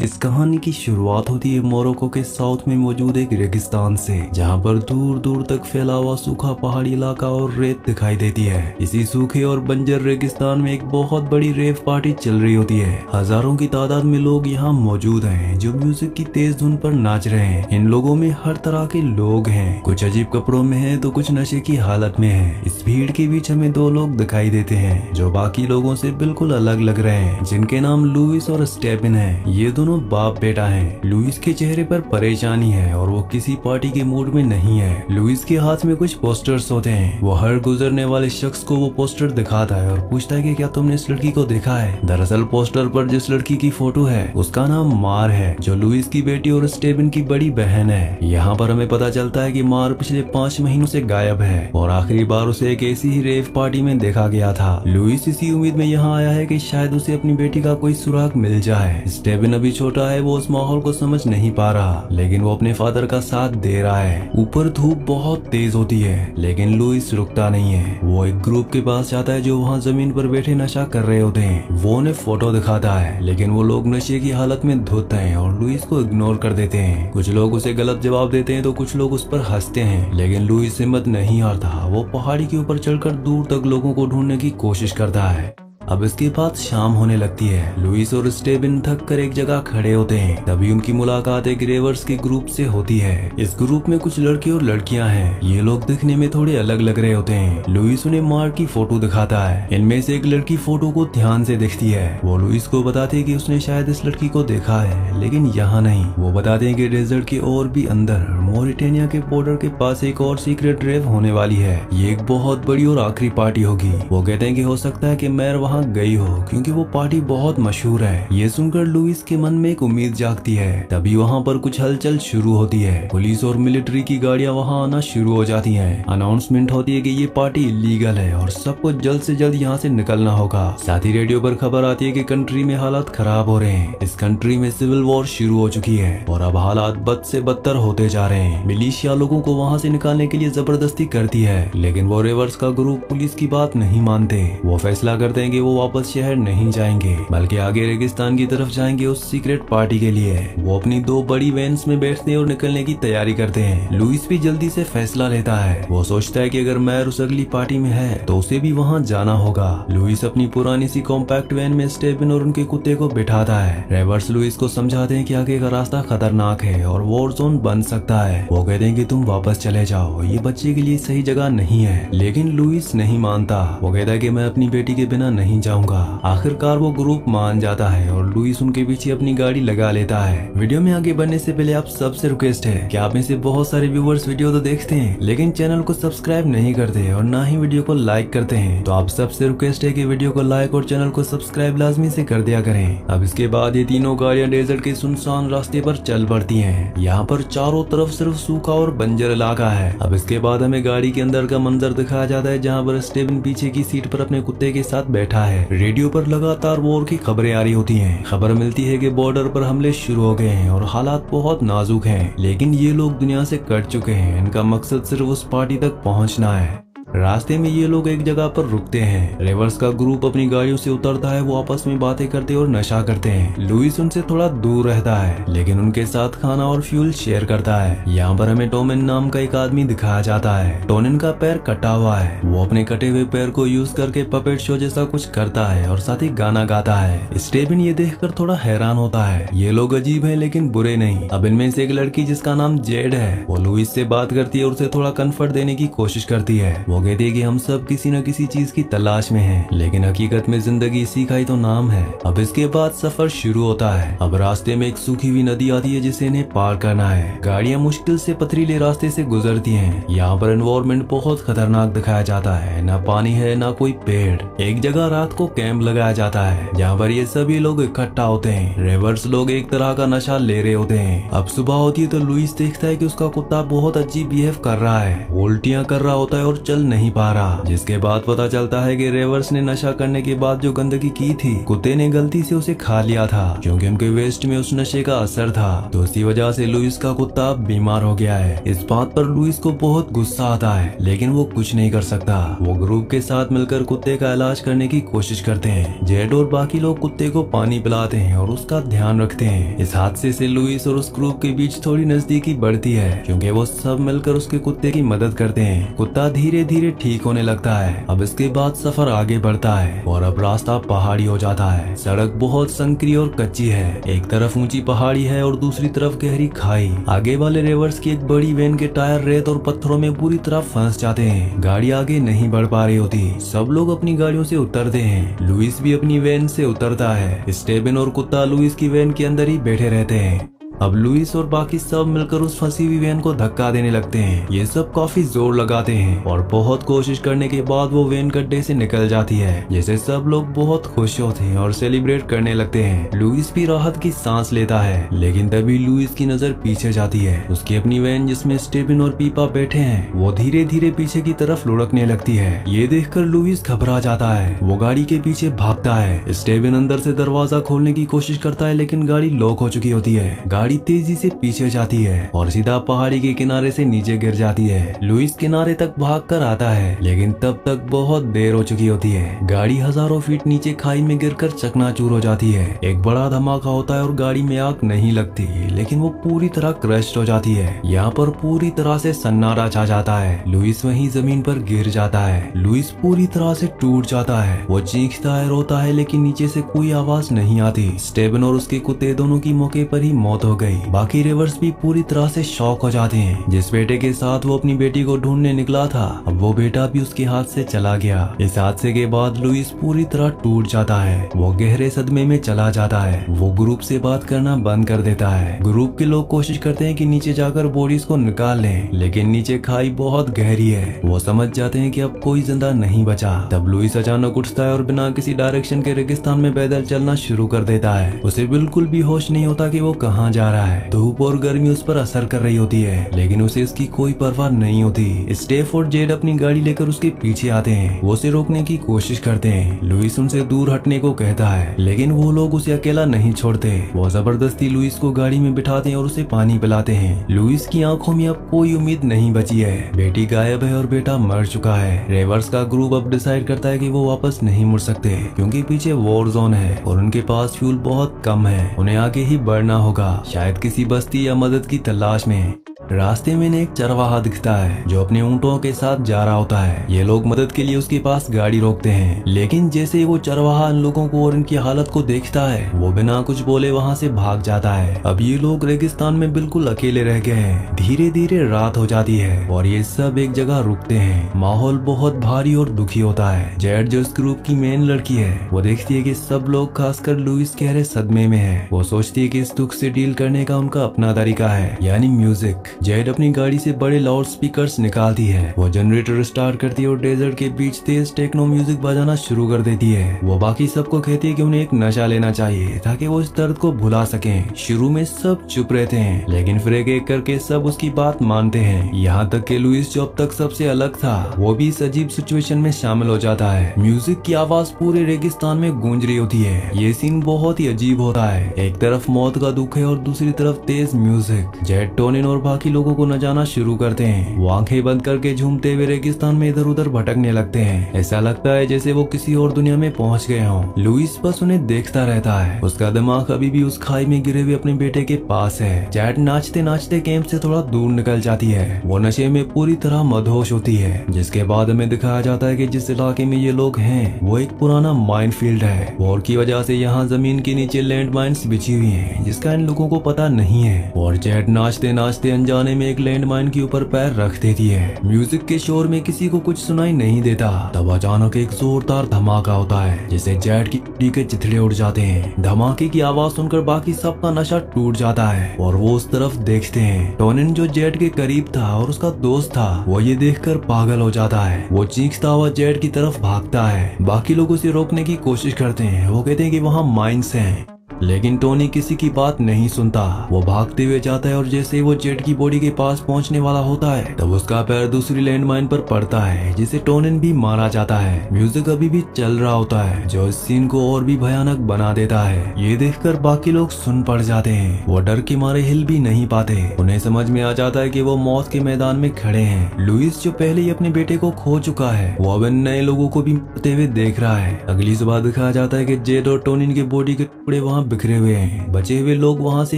इस कहानी की शुरुआत होती है मोरक्को के साउथ में मौजूद एक रेगिस्तान से, जहां पर दूर दूर तक फैला हुआ सूखा पहाड़ी इलाका और रेत दिखाई देती है। इसी सूखे और बंजर रेगिस्तान में एक बहुत बड़ी रेव पार्टी चल रही होती है। हजारों की तादाद में लोग यहाँ मौजूद हैं जो म्यूजिक की तेज धुन पर नाच रहे हैं। इन लोगों में हर तरह के लोग हैं, कुछ अजीब कपड़ों में हैं तो कुछ नशे की हालत में हैं। इस भीड़ के बीच हमें दो लोग दिखाई देते हैं जो बाकी लोगों से बिल्कुल अलग लग रहे हैं, जिनके नाम लुइस और स्टेफन है। ये दोनों बाप बेटा हैं। लुइस के चेहरे पर परेशानी है और वो किसी पार्टी के मूड में नहीं है। लुइस के हाथ में कुछ पोस्टर्स होते हैं। वो हर गुजरने वाले शख्स को वो पोस्टर दिखाता है और पूछता है कि क्या तुमने इस लड़की को देखा है। दरअसल पोस्टर पर जिस लड़की की फोटो है उसका नाम मार है, जो लुइस की बेटी और स्टेफन की बड़ी बहन है। यहाँ पर हमें पता चलता है कि मार पिछले 5 महीनों से गायब है और आखिरी बार उसे एक ऐसी ही रेव पार्टी में देखा गया था। लुइस इसी उम्मीद में यहाँ आया है कि शायद उसे अपनी बेटी का कोई सुराग मिल जाए। स्टेफन अभी छोटा है, वो उस माहौल को समझ नहीं पा रहा, लेकिन वो अपने फादर का साथ दे रहा है। ऊपर धूप बहुत तेज होती है लेकिन लुइस रुकता नहीं है। वो एक ग्रुप के पास जाता है जो वहाँ जमीन पर बैठे नशा कर रहे होते हैं। वो उन्हें फोटो दिखाता है लेकिन वो लोग नशे की हालत में धुत हैं और लुइस को इग्नोर कर देते हैं। कुछ लोग उसे गलत जवाब देते हैं तो कुछ लोग उस पर हंसते हैं, लेकिन लुइस हिम्मत नहीं हारता। वो पहाड़ी के ऊपर चढ़कर दूर तक लोगों को ढूंढने की कोशिश करता है। अब इसके बाद शाम होने लगती है। लुइस और स्टेफन थक कर एक जगह खड़े होते हैं। तभी उनकी मुलाकात एक रेवर्स के ग्रुप से होती है। इस ग्रुप में कुछ लड़के और लड़कियां हैं। ये लोग दिखने में थोड़े अलग लग रहे होते हैं। लुइस उन्हें मार की फोटो दिखाता है। इनमें से एक लड़की फोटो को ध्यान से देखती है। वो लुइस को बताते हैं कि उसने शायद इस लड़की को देखा है, लेकिन यहाँ नहीं। वो बताते हैं कि डेजर्ट के और भी अंदर मॉरिटेनिया के बॉर्डर के पास एक और सीक्रेट रेव होने वाली है। ये एक बहुत बड़ी और आखिरी पार्टी होगी। वो कहते हैं कि हो सकता है कि मैर वहाँ गई हो क्योंकि वो पार्टी बहुत मशहूर है। ये सुनकर लुइस के मन में एक उम्मीद जागती है। तभी वहाँ पर कुछ हलचल शुरू होती है। पुलिस और मिलिट्री की गाड़ियाँ वहाँ आना शुरू हो जाती हैं। अनाउंसमेंट होती है कि ये पार्टी इलीगल है और सबको जल्द से जल्द यहाँ से निकलना होगा। साथ ही रेडियो पर खबर आती है कि कंट्री में हालात खराब हो रहे हैं। इस कंट्री में सिविल वॉर शुरू हो चुकी है और अब हालात बद से बदतर होते जा रहे हैं। मिलिशिया लोगों को वहाँ से निकालने के लिए जबरदस्ती करती है, लेकिन वो रेवर्स का ग्रुप पुलिस की बात नहीं मानते। वो फैसला करते हैं कि वो वापस शहर नहीं जाएंगे बल्कि आगे रेगिस्तान की तरफ जाएंगे उस सीक्रेट पार्टी के लिए। वो अपनी 2 बड़ी वैन्स में बैठते हैं और निकलने की तैयारी करते हैं। लुइस भी जल्दी से फैसला लेता है। वो सोचता है कि अगर मैर उस अगली पार्टी में है तो उसे भी वहाँ जाना होगा। लुइस अपनी पुरानी सी कॉम्पैक्ट वैन में स्टेफन और उनके कुत्ते को बिठाता है। रेवर्स लुइस को समझाते हैं कि आगे का रास्ता खतरनाक है और वॉर जोन बन सकता है। वो कहते हैं कि तुम वापस चले जाओ, ये बच्चे के लिए सही जगह नहीं है, लेकिन लुइस नहीं मानता। वो कहता है कि मैं अपनी बेटी के बिना नहीं जाऊंगा। आखिरकार वो ग्रुप मान जाता है और लुइस उनके पीछे अपनी गाड़ी लगा लेता है। वीडियो में आगे बढ़ने से पहले आप सबसे रिक्वेस्ट है कि आप में से बहुत सारे व्यूवर्स वीडियो तो देखते हैं लेकिन चैनल को सब्सक्राइब नहीं करते और ना ही वीडियो को लाइक करते हैं, तो आप सबसे रिक्वेस्ट है कि वीडियो को लाइक और चैनल को सब्सक्राइब लाजमी से कर दिया करें। अब इसके बाद ये तीनों गाड़ियां डेजर्ट के सुनसान रास्ते पर चल पड़ती हैं। यहाँ पर चारों तरफ सिर्फ सूखा और बंजर इलाका है। अब इसके बाद हमें गाड़ी के अंदर का मंजर दिखाया जाता है, जहाँ पर स्टेफन पीछे की सीट पर अपने कुत्ते के साथ बैठा है। रेडियो पर लगातार वॉर की खबरें आ रही होती हैं। खबर मिलती है कि बॉर्डर पर हमले शुरू हो गए हैं और हालात बहुत नाजुक हैं, लेकिन ये लोग दुनिया से कट चुके हैं। इनका मकसद सिर्फ उस पार्टी तक पहुंचना है। रास्ते में ये लोग एक जगह पर रुकते हैं। रेवर्स का ग्रुप अपनी गाड़ियों से उतरता है। वो आपस में बातें करते और नशा करते हैं। लुइस उनसे थोड़ा दूर रहता है लेकिन उनके साथ खाना और फ्यूल शेयर करता है। यहाँ पर हमें टोमेन नाम का एक आदमी दिखाया जाता है। टोनेन का पैर कटा हुआ है। वो अपने कटे हुए पैर को यूज करके पपेट शो जैसा कुछ करता है और साथ ही गाना गाता है। स्टेफन ये देखकर थोड़ा हैरान होता है। ये लोग अजीब है लेकिन बुरे नहीं। अब इनमें से एक लड़की जिसका नाम जेड है, वो लुइस से बात करती है और उसे थोड़ा कंफर्ट देने की कोशिश करती है। वो कहती है कि हम सब किसी न किसी चीज की तलाश में हैं, लेकिन हकीकत में जिंदगी इसी का ही तो नाम है। अब इसके बाद सफर शुरू होता है। अब रास्ते में एक सूखी हुई नदी आती है जिसे इन्हें पार करना है। गाड़ियां मुश्किल से पथरीले रास्ते से गुजरती हैं। यहाँ पर एनवायरनमेंट बहुत खतरनाक दिखाया जाता है। ना पानी है ना कोई पेड़। एक जगह रात को कैंप लगाया जाता है जहाँ पर ये सभी लोग इकट्ठा होते हैं। रेवर्स लोग एक तरह का नशा ले रहे होते हैं। अब सुबह होती है तो लुइस देखता है कि उसका कुत्ता बहुत अजीब बिहेव कर रहा है। उल्टियां कर रहा होता है और चल नहीं पा रहा, जिसके बाद पता चलता है कि रेवर्स ने नशा करने के बाद जो गंदगी की थी कुत्ते ने गलती से उसे खा लिया था, क्योंकि उनके वेस्ट में उस नशे का असर था। तो इसी वजह से लुइस का कुत्ता अब बीमार हो गया है। इस बात पर लुइस को बहुत गुस्सा आता है, लेकिन वो कुछ नहीं कर सकता। वो ग्रुप के साथ मिलकर कुत्ते का इलाज करने की कोशिश करते हैं। जेड और बाकी लोग कुत्ते को पानी पिलाते हैं और उसका ध्यान रखते हैं। इस हादसे से लुइस और उस ग्रुप के बीच थोड़ी नजदीकी बढ़ती है, क्योंकि वो सब मिलकर उसके कुत्ते की मदद करते हैं। कुत्ता धीरे धीरे ठीक होने लगता है। अब इसके बाद सफर आगे बढ़ता है और अब रास्ता पहाड़ी हो जाता है। सड़क बहुत संकरी और कच्ची है। एक तरफ ऊंची पहाड़ी है और दूसरी तरफ गहरी खाई। आगे वाले रेवर्स की एक बड़ी वैन के टायर रेत और पत्थरों में पूरी तरह फंस जाते हैं। गाड़ी आगे नहीं बढ़ पा रही होती। सब लोग अपनी गाड़ियों से उतरते हैं। लुइस भी अपनी वैन से उतरता है। स्टेबिन और कुत्ता लुइस की वैन के अंदर ही बैठे रहते हैं। अब लुइस और बाकी सब मिलकर उस फंसी हुई वैन को धक्का देने लगते हैं। ये सब काफी जोर लगाते हैं और बहुत कोशिश करने के बाद वो वैन गड्ढे से निकल जाती है, जिससे सब लोग बहुत खुश होते हैं और सेलिब्रेट करने लगते हैं। लुइस भी राहत की सांस लेता है, लेकिन तभी लुइस की नजर पीछे जाती है। उसकी अपनी वैन जिसमें स्टेबिन और पीपा बैठे हैं वो धीरे धीरे पीछे की तरफ लुढ़कने लगती है। ये देखकर लुइस घबरा जाता है। वो गाड़ी के पीछे भागता है। स्टेबिन अंदर से दरवाजा खोलने की कोशिश करता है, लेकिन गाड़ी लॉक हो चुकी होती है। गाड़ी तेजी से पीछे जाती है और सीधा पहाड़ी के किनारे से नीचे गिर जाती है। लुइस किनारे तक भागकर आता है, लेकिन तब तक बहुत देर हो चुकी होती है। गाड़ी हजारों फीट नीचे खाई में गिरकर चकनाचूर हो जाती है। एक बड़ा धमाका होता है और गाड़ी में आग नहीं लगती, लेकिन वो पूरी तरह क्रश्ड हो जाती है। यहाँ पर पूरी तरह से सन्नाटा छा जाता है। लुइस वहीं जमीन पर गिर जाता है। लुइस पूरी तरह से टूट जाता है। वो चीखता है, रोता है, लेकिन नीचे से कोई आवाज नहीं आती। स्टेबिन और उसके कुत्ते दोनों की मौके पर ही मौत हो गई। बाकी रेवर्स भी पूरी तरह से शॉक हो जाते हैं। जिस बेटे के साथ वो अपनी बेटी को ढूंढने निकला था, अब वो बेटा भी उसके हाथ से चला गया। इस हादसे के बाद लुइस पूरी तरह टूट जाता है। वो गहरे सदमे में चला जाता है। वो ग्रुप से बात करना बंद कर देता है। ग्रुप के लोग कोशिश करते हैं कि नीचे जाकर बॉडीज को निकाल लें, लेकिन नीचे खाई बहुत गहरी है। वो समझ जाते हैं कि अब कोई जिंदा नहीं बचा। तब लुइस अचानक उठता है और बिना किसी डायरेक्शन के रेगिस्तान में पैदल चलना शुरू कर देता है। उसे बिल्कुल भी होश नहीं होता कि वो कहाँ जा रहा है। धूप और गर्मी उस पर असर कर रही होती है, लेकिन उसे इसकी कोई परवाह नहीं होती। स्टेफ और जेड अपनी गाड़ी लेकर उसके पीछे आते हैं। वो उसे रोकने की कोशिश करते हैं। लुइस उनसे दूर हटने को कहता है, लेकिन वो लोग उसे अकेला नहीं छोड़ते। वो जबरदस्ती लुइस को गाड़ी में बिठाते हैं और उसे पानी पिलाते हैं। लुइस की आंखों में अब कोई उम्मीद नहीं बची है। बेटी गायब है और बेटा मर चुका है। रेवर्स का ग्रुप अब डिसाइड करता है कि वो वापस नहीं मुड़ सकते, क्योंकि पीछे वॉर जोन है और उनके पास फ्यूल बहुत कम है। उन्हें आगे ही बढ़ना होगा, शायद किसी बस्ती या मदद की तलाश में। रास्ते में एक चरवाहा दिखता है जो अपने ऊंटों के साथ जा रहा होता है। ये लोग मदद के लिए उसके पास गाड़ी रोकते हैं, लेकिन जैसे वो चरवाहा इन लोगों को और इनकी हालत को देखता है, वो बिना कुछ बोले वहाँ से भाग जाता है। अब ये लोग रेगिस्तान में बिल्कुल अकेले रह गए हैं। धीरे धीरे रात हो जाती है और ये सब एक जगह रुकते हैं। माहौल बहुत भारी और दुखी होता है। जेड जो इस ग्रुप की मेन लड़की है, वो देखती है कि सब लोग खासकर लुइस गहरे सदमे में है। वो सोचती है कि इस दुख से डील करने का उनका अपना तरीका है, यानी म्यूजिक। जेड अपनी गाड़ी से बड़े लाउड स्पीकर्स निकालती है। वो जनरेटर स्टार्ट करती है और डेजर्ट के बीच तेज टेक्नो म्यूजिक बजाना शुरू कर देती है। वो बाकी सबको कहती है कि उन्हें एक नशा लेना चाहिए ताकि वो इस दर्द को भुला सकें। शुरू में सब चुप रहते हैं, लेकिन फिर एक एक करके सब उसकी बात मानते हैं। यहाँ तक कि लुइस जो अब तक सबसे अलग था, वो भी इस अजीब सिचुएशन में शामिल हो जाता है। म्यूजिक की आवाज पूरे रेगिस्तान में गूंज रही होती है। ये सीन बहुत ही अजीब होता है। एक तरफ मौत का दुख है और दूसरी तरफ तेज म्यूजिक। जेड, टोनिन और बाकी लोगों को न जाना शुरू करते हैं। वो आंखें बंद करके झूमते हुए रेगिस्तान में इधर उधर भटकने लगते हैं। ऐसा लगता है जैसे वो किसी और दुनिया में पहुंच गए हों। लुइस बस उन्हें देखता रहता है। उसका दिमाग अभी भी उस खाई में गिरे हुए अपने बेटे के पास है। जेड नाचते नाचते कैंप से थोड़ा दूर निकल जाती है। वो नशे में पूरी तरह मदहोश होती है। जिसके बाद हमें दिखाया जाता है कि जिस इलाके में ये लोग हैं वो एक पुराना माइन फील्ड है। वॉर की वजह से यहाँ जमीन के नीचे लैंड माइन्स बिछी हुई है, जिसका इन लोगों को पता नहीं है। और जेड नाचते नाचते अनजाने में एक लैंड माइन के ऊपर पैर रख देती है। म्यूजिक के शोर में किसी को कुछ सुनाई नहीं देता। तब अचानक एक जोरदार धमाका होता है, जिससे जेड की पीठ के चिथड़े उड़ जाते हैं। धमाके की आवाज सुनकर बाकी सबका नशा टूट जाता है और वो उस तरफ देखते हैं। टोनिन जो जेड के करीब था और उसका दोस्त था, वो ये देखकर पागल हो जाता है। वो चीखता हुआ जेड की तरफ भागता है। बाकी लोग उसे रोकने की कोशिश करते हैं। वो कहते हैं कि वहाँ माइंस हैं। लेकिन टोनी किसी की बात नहीं सुनता। वो भागते हुए जाता है और जैसे ही वो जेट की बॉडी के पास पहुंचने वाला होता है तब उसका पैर दूसरी लैंडमाइन पर पड़ता है, जिसे टोनिन भी मारा जाता है। म्यूजिक अभी भी चल रहा होता है जो इस सीन को और भी भयानक बना देता है। ये देखकर बाकी लोग सुन पड़ जाते हैं। वो डर के मारे हिल भी नहीं पाते। उन्हें समझ में आ जाता है कि वो मौत के मैदान में खड़े हैं। लुइस जो पहले ही अपने बेटे को खो चुका है वो अब इन नए लोगों को भी मरते हुए देख रहा है। अगली सुबह दिखाया जाता है कि जेट और टोनिन के बॉडी के टुकड़े वहाँ बिखरे हुए हैं। बचे हुए लोग वहाँ से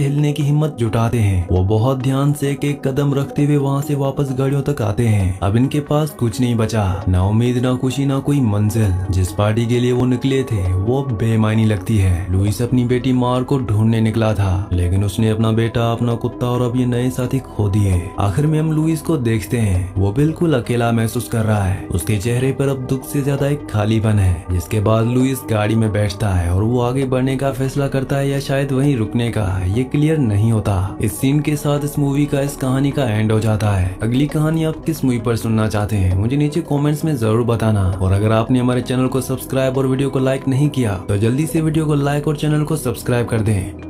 हिलने की हिम्मत जुटाते हैं। वो बहुत ध्यान से एक एक कदम रखते हुए वहाँ से वापस गाड़ियों तक आते हैं। अब इनके पास कुछ नहीं बचा, ना उम्मीद, ना खुशी, ना कोई मंजिल। जिस पार्टी के लिए वो निकले थे वो बेमायनी लगती है। लुइस अपनी बेटी मार को ढूंढने निकला था, लेकिन उसने अपना बेटा, अपना कुत्ता और अब ये नए साथी खो दिए। आखिर में हम लुइस को देखते हैं। वो बिल्कुल अकेला महसूस कर रहा है। उसके चेहरे पर अब दुख से ज्यादा एक खालीपन है। जिसके बाद लुइस गाड़ी में बैठता है और वो आगे बढ़ने का फैसला करता है या शायद वहीं रुकने का, ये क्लियर नहीं होता। इस सीन के साथ इस मूवी का, इस कहानी का एंड हो जाता है। अगली कहानी आप किस मूवी पर सुनना चाहते हैं मुझे नीचे कमेंट्स में जरूर बताना। और अगर आपने हमारे चैनल को सब्सक्राइब और वीडियो को लाइक नहीं किया तो जल्दी से वीडियो को लाइक और चैनल को सब्सक्राइब कर दें।